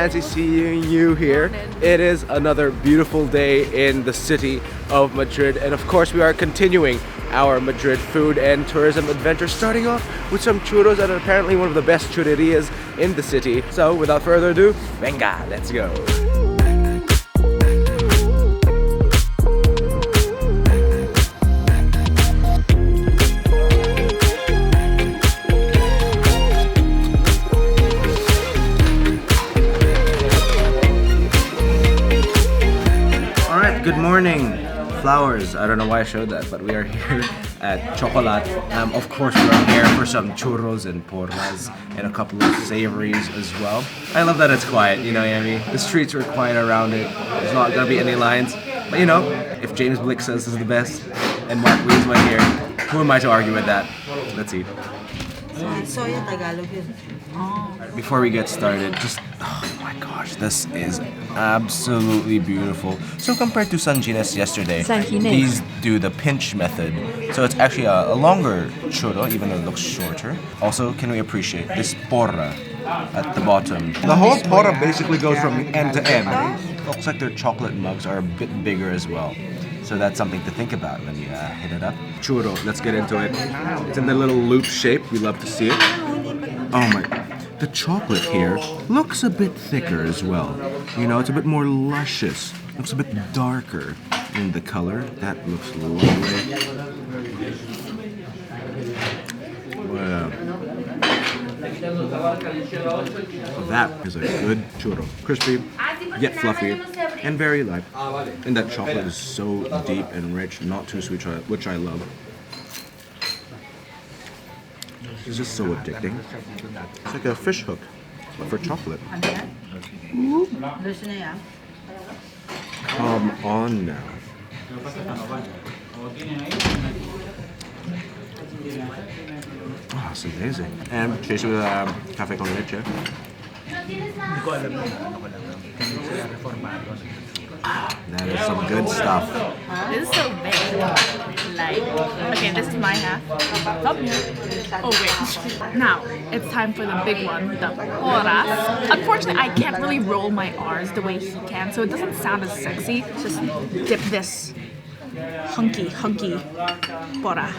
fancy seeing you here. It is another beautiful day in the city of Madrid, and of course we are continuing our Madrid food and tourism adventure, starting off with some churros at apparently one of the best churrerias in the city. So without further ado, venga, let's go. Good morning, flowers. I don't know why I showed that, but we are here at Chocolat. Of course, we're here for some churros and porras and a couple of savories as well. I love that it's quiet, you know what I mean? The streets are quiet around it. There's not gonna be any lines. But you know, if James Blick says this is the best and Mark Lee's right here, who am I to argue with that? Let's eat. Before we get started, just, oh my gosh, this is absolutely beautiful. So compared to Sanginas yesterday, these do the pinch method. So it's actually a longer churro, even though it looks shorter. Also, can we appreciate this porra at the bottom? The whole porra basically goes from end to end. Looks like their chocolate mugs are a bit bigger as well. So that's something to think about when you hit it up. Churro, let's get into it. It's in the little loop shape. We love to see it. Oh my, the chocolate here looks a bit thicker as well. You know, it's a bit more luscious. Looks a bit darker in the color. That looks lovely. Wow. That is a good churro. Crispy, yet fluffy, and very light. And that chocolate is so deep and rich, not too sweet, which I love. It's just so addicting. It's like a fish hook, but for chocolate. Come on now. Oh, it's amazing. And chase it with café con leche. That is some good stuff. This is so big. Like, okay, this is my half. Oh wait. Now it's time for the big one, the porras. Unfortunately, I can't really roll my R's the way he can, so it doesn't sound as sexy. Just dip this hunky porras.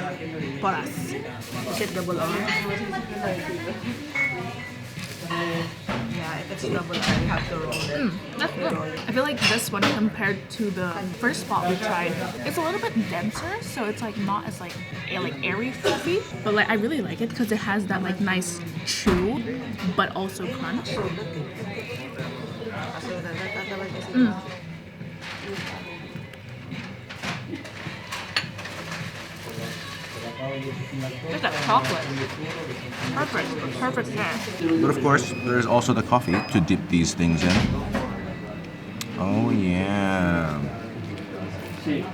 Is it double R? Yeah, if it's double R, you have to roll it. That's good. I feel like this one compared to the first spot we tried, it's a little bit denser, so it's like not as like airy fluffy. But like I really like it because it has that like nice chew, but also crunch. Just that chocolate. Perfect hair. But of course, there's also the coffee to dip these things in. Oh yeah. You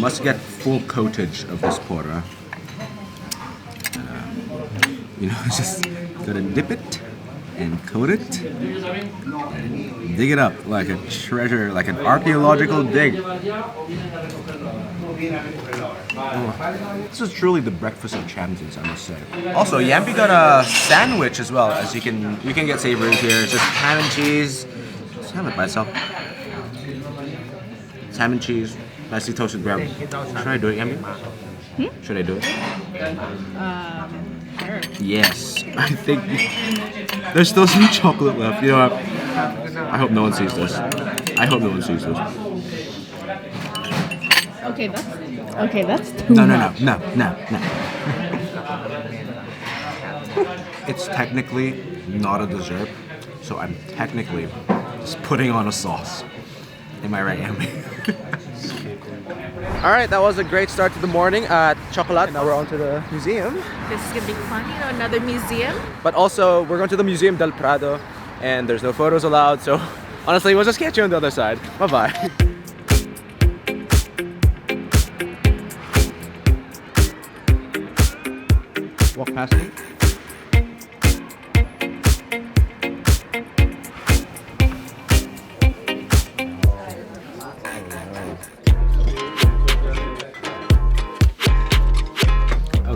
must get full coatage of this porra. You know, just gotta dip it and coat it and dig it up like a treasure, like an archaeological dig. Oh, this is truly the breakfast of champions, I must say. Also, Yampi got a sandwich as well, as you can get savory here. It's just ham and cheese. Just have it by itself. It's ham and cheese, nicely toasted bread. Should I do it, Yampi? Should I do it? Sure. Yes, I think there's still some chocolate left. You know what? I hope no one sees this. I hope no one sees this. Okay, that's too much. No. It's technically not a dessert, so I'm technically just putting on a sauce. Am I right, Yami? Alright, that was a great start to the morning at Chocolat. Now we're on to the museum. This is gonna be fun, you know, another museum. But also, we're going to the Museum del Prado, and there's no photos allowed, so honestly, we'll just catch you on the other side. Bye-bye. Walk past me.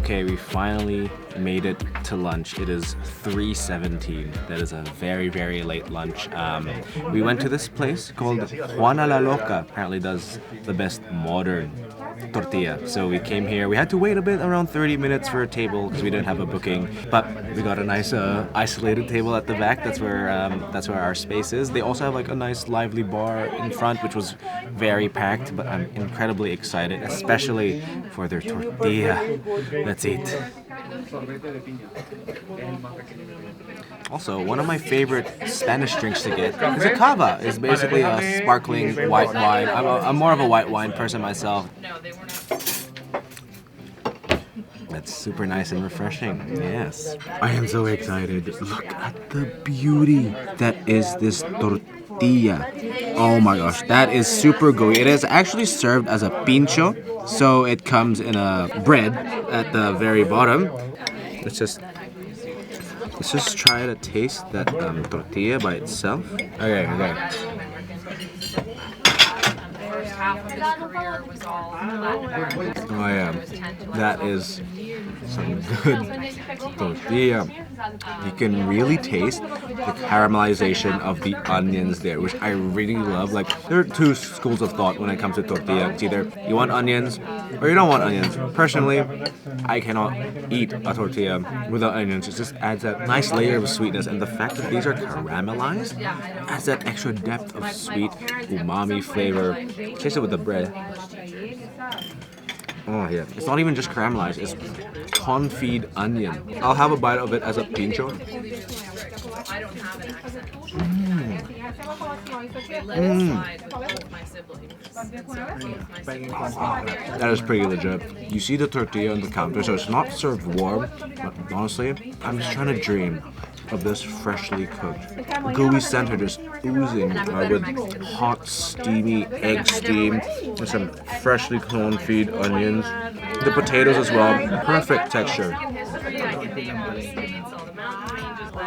Okay, we finally made it to lunch. It is 3:17. That is a very, very late lunch. We went to this place called Juana La Loca. Apparently does the best modern tortilla. So we came here. We had to wait a bit, around 30 minutes for a table because we didn't have a booking. But we got a nice isolated table at the back. That's where our space is. They also have like a nice lively bar in front, which was very packed. But I'm incredibly excited, especially for their tortilla. Let's eat. Also, one of my favorite Spanish drinks to get is a cava. It's basically a sparkling white wine. I'm more of a white wine person myself. That's super nice and refreshing. Yes. I am so excited. Look at the beauty that is this tortilla. Oh my gosh, that is super gooey. It is actually served as a pincho, so it comes in a bread at the very bottom. Let's just try to taste that tortilla by itself. Okay. Oh yeah, that is some good tortilla. You can really taste the caramelization of the onions there, which I really love. Like, there are two schools of thought when it comes to tortilla. It's either you want onions or you don't want onions. Personally, I cannot eat a tortilla without onions. It just adds that nice layer of sweetness, and the fact that these are caramelized adds that extra depth of sweet umami flavor. Taste it with the bread. Oh yeah, it's not even just caramelized, it's confited onion. I'll have a bite of it as a pincho. That is pretty legit. You see the tortilla on the counter, so it's not served warm, but honestly, I'm just trying to dream of this freshly cooked gooey center just oozing with hot, steamy egg steam and some freshly confit onions. The potatoes as well, perfect texture.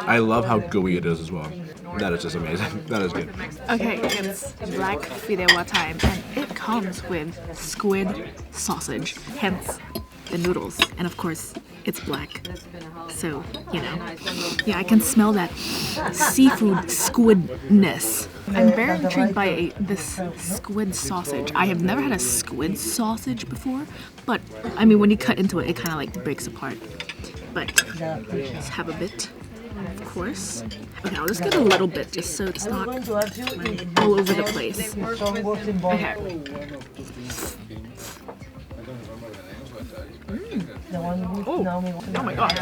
I love how gooey it is as well. That is just amazing. That is good. Okay, it's black fideuà time, and it comes with squid sausage, hence the noodles, and of course, it's black. So, you know, yeah, I can smell that seafood squidness. I'm very intrigued by this squid sausage. I have never had a squid sausage before, but I mean, when you cut into it, it kind of like breaks apart. But let's have a bit, of course. Okay, I'll just get a little bit just so it's not all over the place. Okay. Oh my god,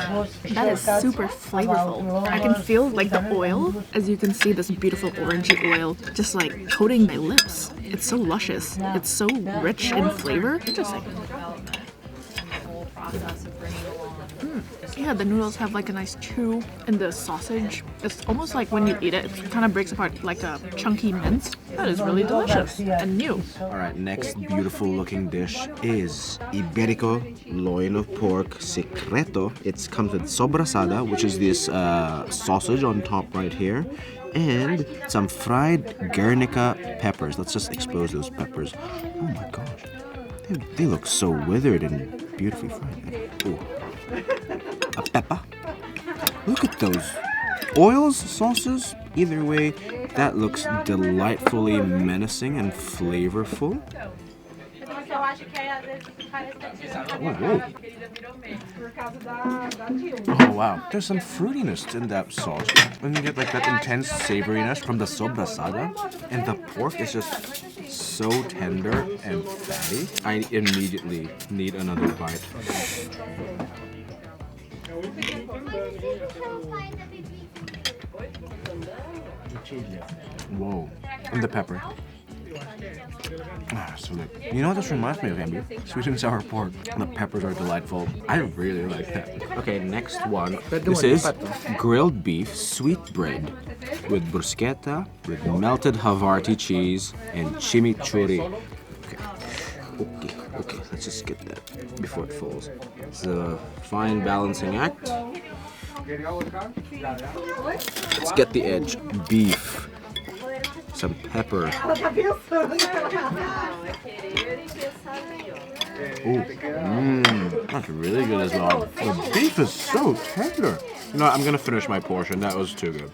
that is super flavorful. I can feel like the oil, as you can see, this beautiful orangey oil just like coating my lips. It's so luscious. It's so rich in flavor. Interesting. Yeah, the noodles have like a nice chew in the sausage. It's almost like when you eat it, it kind of breaks apart like a chunky mince. That is really delicious and new. Alright, next beautiful looking dish is Iberico loin of pork secreto. It comes with sobrasada, which is this sausage on top right here, and some fried Guernica peppers. Let's just expose those peppers. Oh my gosh. They look so withered and beautifully fried. Ooh. A pepper. Look at those oils, sauces. Either way, that looks delightfully menacing and flavorful. Oh wow, there's some fruitiness in that sauce. And you get like that intense savoriness from the sobrasada, and the pork is just so tender and fatty. I immediately need another bite. Whoa, and the pepper. Ah, so good. You know what this reminds me of, Amber? Sweet and sour pork. The peppers are delightful. I really like that. Okay, next one. This is grilled beef sweetbread with bruschetta, with melted Havarti cheese, and chimichurri. Okay, let's just get that before it falls. It's a fine balancing act. Let's get the edge. Beef. Some pepper. That's really good as well. The beef is so tender. You know what, I'm gonna finish my portion. That was too good.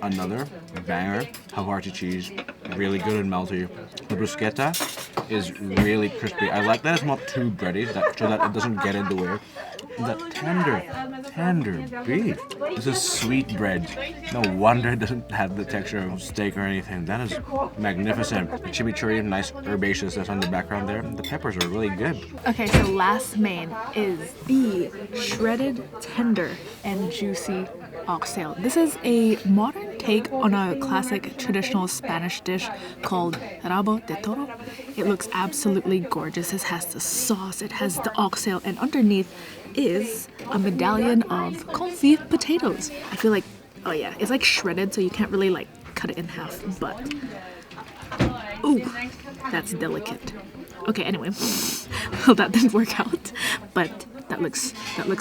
Another banger. Havarti cheese, really good and melty. The bruschetta is really crispy. I like that it's not too bready, so that it doesn't get in the way. And that tender beef. This is sweet bread. No wonder it doesn't have the texture of steak or anything. That is magnificent. The chimichurri, nice herbaceousness on the background there. The peppers are really good. Okay, so last main is the shredded, tender, and juicy oxtail. This is a modern take on a classic traditional Spanish dish called rabo de toro. It looks absolutely gorgeous. It has the sauce, it has the oxtail, and underneath is a medallion of confit potatoes. I feel like, oh yeah, it's like shredded, so you can't really like cut it in half, but ooh, that's delicate. Okay, anyway, well, that didn't work out, but that looks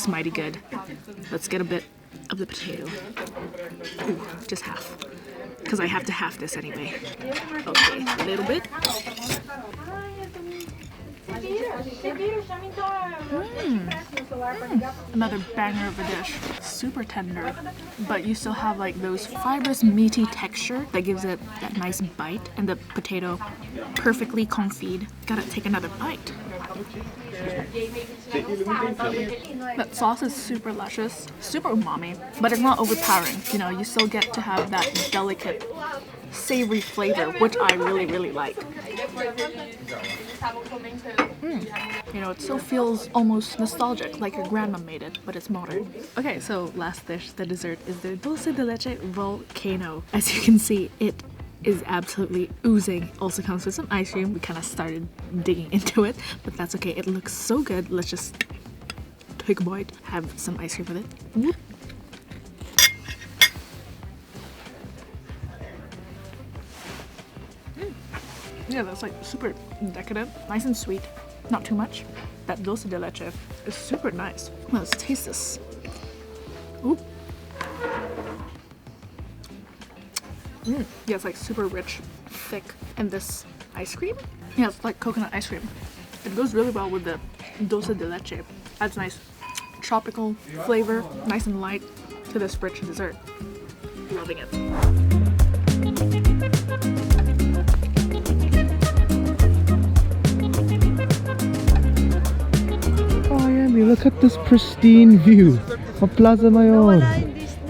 mighty good. Let's get a bit of the potato. Ooh, just half, because I have to half this anyway. Okay, a little bit. Another banger of a dish. Super tender, but you still have like those fibrous, meaty texture that gives it that nice bite, and the potato perfectly confit. Gotta take another bite. That sauce is super luscious, super umami, but it's not overpowering. You know, you still get to have that delicate, savory flavor, which I really like. You know, it still feels almost nostalgic, like your grandma made it, but it's modern. Okay, so last dish, the dessert, is the dulce de leche volcano. As you can see, it is absolutely oozing. Also comes with some ice cream. We kind of started digging into it, but that's okay. It looks so good. Let's just take a bite, have some ice cream with it. Yeah, that's like super decadent, nice and sweet, not too much. That dulce de leche is super nice. Let's taste this. Ooh. Yeah, it's like super rich, thick, and this ice cream, yeah, it's like coconut ice cream. It goes really well with the dulce de leche. Adds nice tropical flavor, nice and light to this rich dessert. Loving it. Look at this pristine view of Plaza Mayor.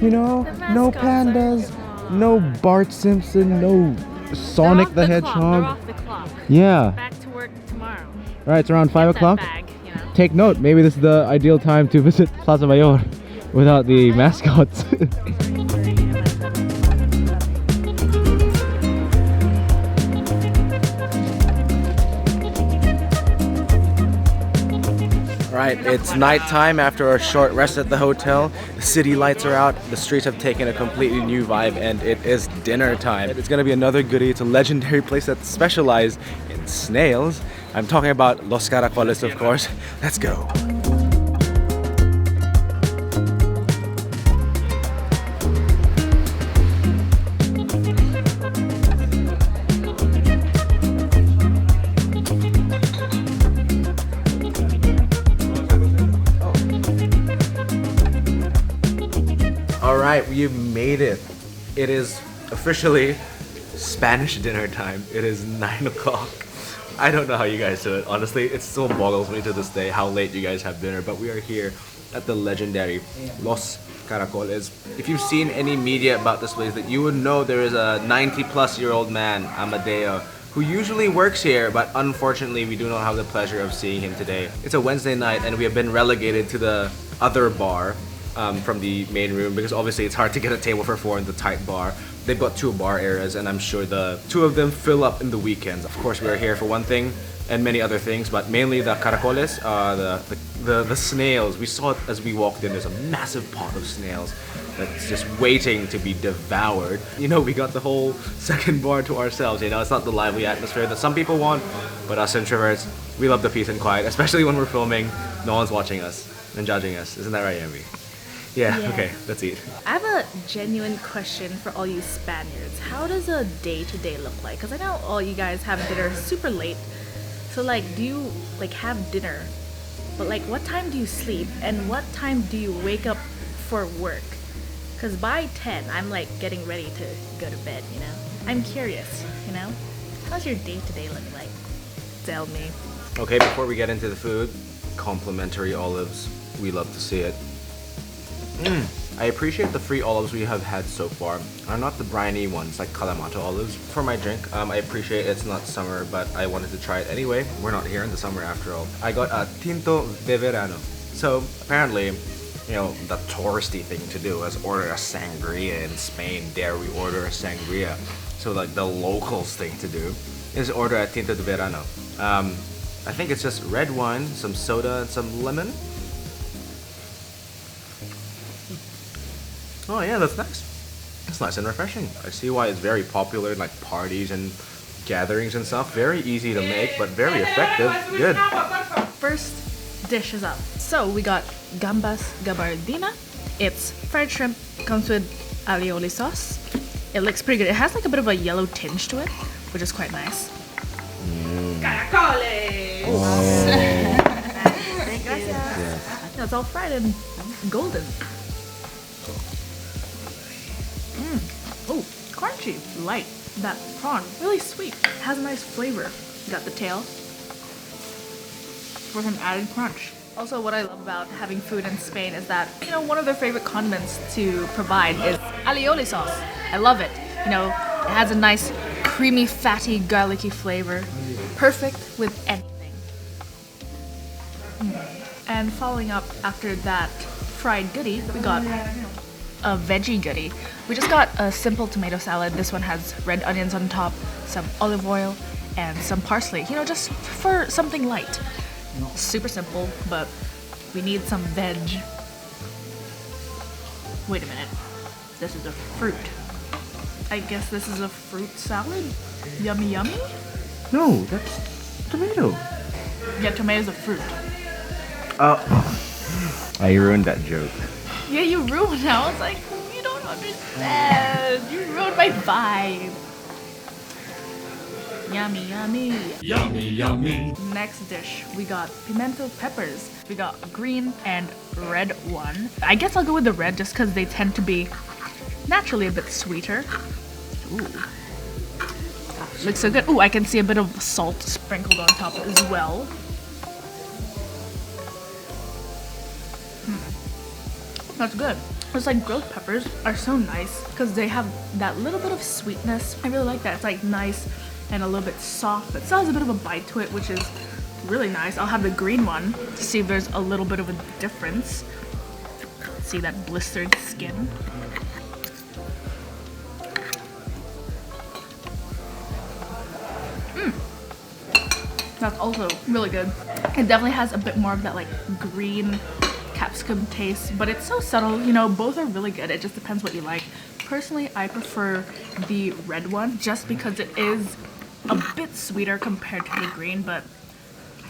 You know, no pandas, no Bart Simpson, no Sonic the Hedgehog. Off the clock. Yeah. Back to work tomorrow. Right, it's around 5 o'clock. You know. Take note, maybe this is the ideal time to visit Plaza Mayor without the mascots. Right, it's nighttime after our short rest at the hotel. The city lights are out, the streets have taken a completely new vibe, and it is dinner time. It's gonna be another goodie. It's a legendary place that specializes in snails. I'm talking about Los Caracoles, of course. Let's go. Alright, we've made it. It is officially Spanish dinner time. It is 9 o'clock. I don't know how you guys do it. Honestly, it still boggles me to this day how late you guys have dinner, but we are here at the legendary Los Caracoles. If you've seen any media about this place, that you would know there is a 90-plus-year-old man, Amadeo, who usually works here, but unfortunately we do not have the pleasure of seeing him today. It's a Wednesday night and we have been relegated to the other bar from the main room, because obviously it's hard to get a table for 4 in the tight bar. They've got 2 bar areas, and I'm sure the 2 of them fill up in the weekends. Of course, we're here for one thing and many other things, but mainly the caracoles, the snails. We saw it as we walked in. There's a massive pot of snails that's just waiting to be devoured. You know, we got the whole second bar to ourselves. You know, it's not the lively atmosphere that some people want, but us introverts, we love the peace and quiet, especially when we're filming. No one's watching us and judging us. Isn't that right, Yami? Yeah, Yeah. okay, let's eat. I have a genuine question for all you Spaniards. How does a day-to-day look like? Because I know all you guys have dinner super late. So like, do you like have dinner? But like, what time do you sleep? And what time do you wake up for work? Because by 10, I'm like getting ready to go to bed, you know? I'm curious, you know? How's your day-to-day look like? Tell me. Okay, before we get into the food, complimentary olives. We love to see it. I appreciate the free olives we have had so far. Not the briny ones like Kalamata olives. For my drink, I appreciate it's not summer, but I wanted to try it anyway. We're not here in the summer after all. I got a Tinto de Verano. So apparently, you know, the touristy thing to do is order a sangria in Spain. There we order a sangria. So like the locals thing to do is order a Tinto de Verano. I think it's just red wine, some soda, and some lemon. Oh yeah, that's nice. It's nice and refreshing. I see why it's very popular in like parties and gatherings and stuff. Very easy to make, but very effective. Good. First dish is up. So we got gambas gabardina. It's fried shrimp, comes with alioli sauce. It looks pretty good. It has like a bit of a yellow tinge to it, which is quite nice. Caracoles! Gracias. No, it's all fried and golden. Oh, crunchy, light. That prawn, really sweet. Has a nice flavor. Got the tail for some added crunch. Also, what I love about having food in Spain is that, you know, one of their favorite condiments to provide is alioli sauce. I love it. You know, it has a nice creamy, fatty, garlicky flavor. Perfect with anything. And following up after that fried goodie, we got a veggie goodie. We just got a simple tomato salad. This one has red onions on top, some olive oil, and some parsley. You know, just for something light. Super simple, but we need some veg. Wait a minute. This is a fruit. I guess this is a fruit salad? Yummy yummy? No, that's tomato. Yeah, tomato's a fruit. Oh, I ruined that joke. Yeah, you ruined it. I was like, you don't understand. You ruined my vibe. Yummy, yummy. Yummy, yummy. Next dish, we got pimento peppers. We got green and red one. I guess I'll go with the red just because they tend to be naturally a bit sweeter. Ooh. Looks so good. Ooh, I can see a bit of salt sprinkled on top as well. That's good. It's like grilled peppers are so nice because they have that little bit of sweetness. I really like that. It's like nice and a little bit soft, but still has a bit of a bite to it, which is really nice. I'll have the green one to see if there's a little bit of a difference. See that blistered skin. That's also really good. It definitely has a bit more of that like green capsicum taste, but it's so subtle. You know, both are really good. It just depends what you like. Personally, I prefer the red one just because it is a bit sweeter compared to the green, but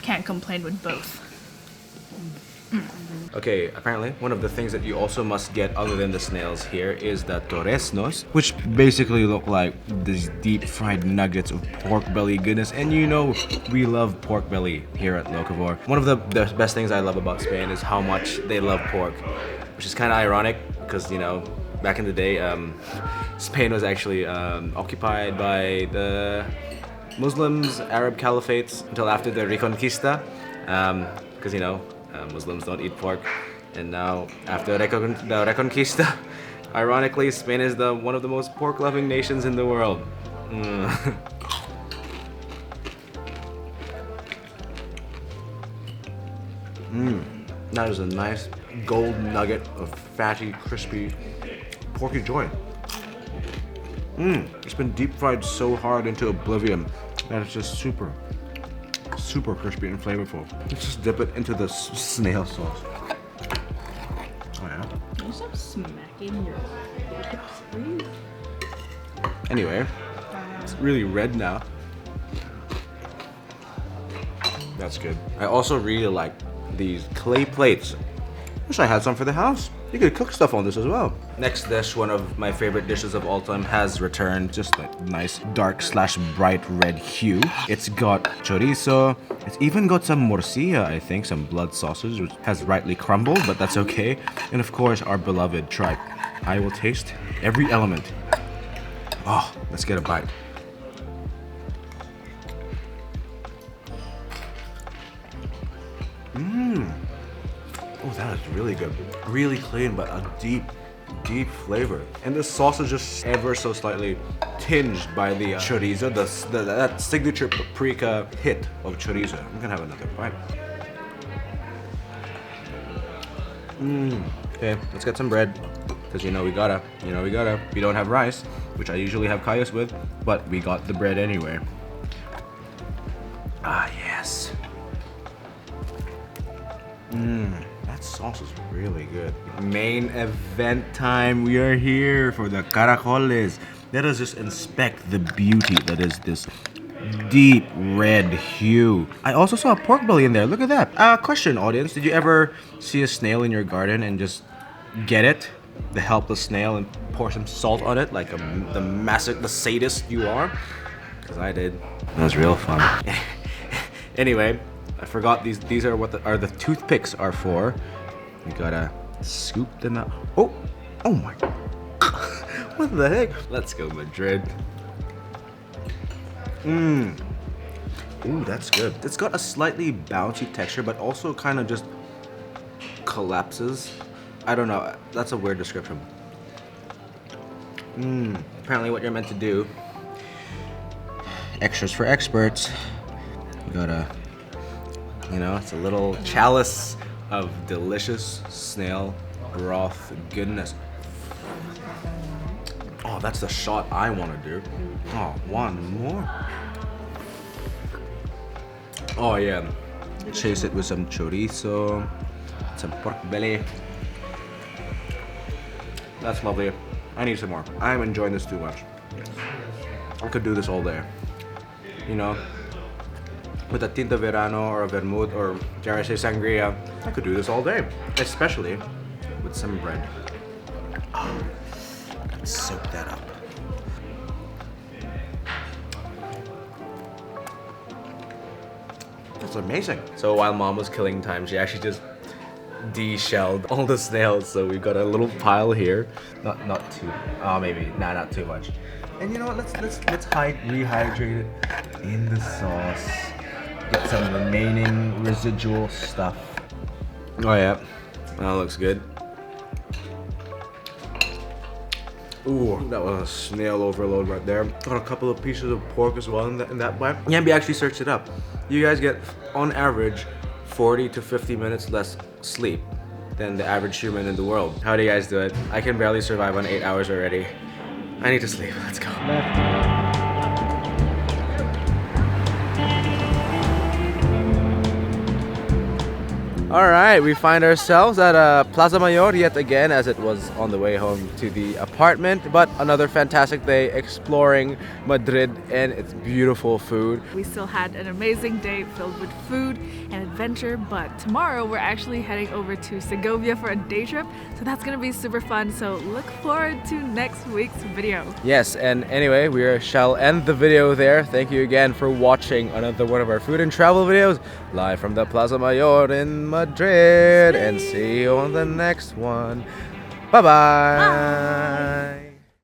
can't complain with both. Okay, apparently one of the things that you also must get other than the snails here is the torreznos, which basically look like these deep fried nuggets of pork belly goodness. And you know, we love pork belly here at Locavore. One of the best things I love about Spain is how much they love pork, which is kind of ironic because, you know, back in the day, Spain was actually occupied by the Muslims, Arab caliphates until after the Reconquista, because, you know, Muslims don't eat pork. And now, after the Reconquista, ironically, Spain is one of the most pork-loving nations in the world. That is a nice gold nugget of fatty, crispy, porky joy. It's been deep fried so hard into oblivion that it's just super crispy and flavorful. Let's just dip it into the snail sauce. Oh yeah. Can you stop smacking your lips, please? Anyway, it's really red now. That's good. I also really like these clay plates. Wish I had some for the house. You could cook stuff on this as well. Next dish, one of my favorite dishes of all time, has returned. Just like nice dark / bright red hue. It's got chorizo. It's even got some morcilla, I think, some blood sausage, which has rightly crumbled, but that's okay. And of course, our beloved tripe. I will taste every element. Oh, let's get a bite. Oh, that is really good. Really clean, but a deep flavor. And the sauce is just ever so slightly tinged by the chorizo, that signature paprika hit of chorizo. I'm gonna have another bite. Okay, let's get some bread. Because we gotta. We don't have rice, which I usually have callos with, but we got the bread anyway. Ah, yes. That sauce is really good. Main event time. We are here for the Caracoles. Let us just inspect the beauty that is this deep red hue. I also saw a pork belly in there. Look at that. Question, audience. Did you ever see a snail in your garden and just get it? The helpless snail, and pour some salt on it like the sadist you are? Because I did. That was real fun. Anyway, I forgot these are what the toothpicks are for. You gotta scoop them out. Oh my. What the heck? Let's go, Madrid. Ooh, that's good. It's got a slightly bouncy texture, but also kind of just collapses. I don't know. That's a weird description. Apparently what you're meant to do. Extras for experts. You gotta, it's a little chalice of delicious snail broth goodness. Oh, that's the shot I want to do. Oh, one more. Oh yeah. Chase it with some chorizo, some pork belly. That's lovely. I need some more. I'm enjoying this too much. I could do this all day. With a tinto verano or a vermouth or dare I say sangria, I could do this all day. Especially with some bread. Let's soak that up. That's amazing. So while mom was killing time, she actually just de-shelled all the snails, so we've got a little pile here. Not too, not too much. And you know what? Let's rehydrate it in the sauce. Get some remaining residual stuff. Oh yeah, that looks good. Ooh, that was a snail overload right there. Got a couple of pieces of pork as well in that bite. Yambi actually searched it up. You guys get, on average, 40 to 50 minutes less sleep than the average human in the world. How do you guys do it? I can barely survive on 8 hours already. I need to sleep. Let's go. Alright, we find ourselves at Plaza Mayor yet again, as it was on the way home to the apartment. But another fantastic day exploring Madrid and its beautiful food. We still had an amazing day filled with food and adventure, but tomorrow we're actually heading over to Segovia for a day trip. So that's gonna be super fun, so look forward to next week's video. Yes, and anyway, we shall end the video there. Thank you again for watching another one of our food and travel videos live from the Plaza Mayor in Madrid, and see you on the next one. Bye-bye. Bye.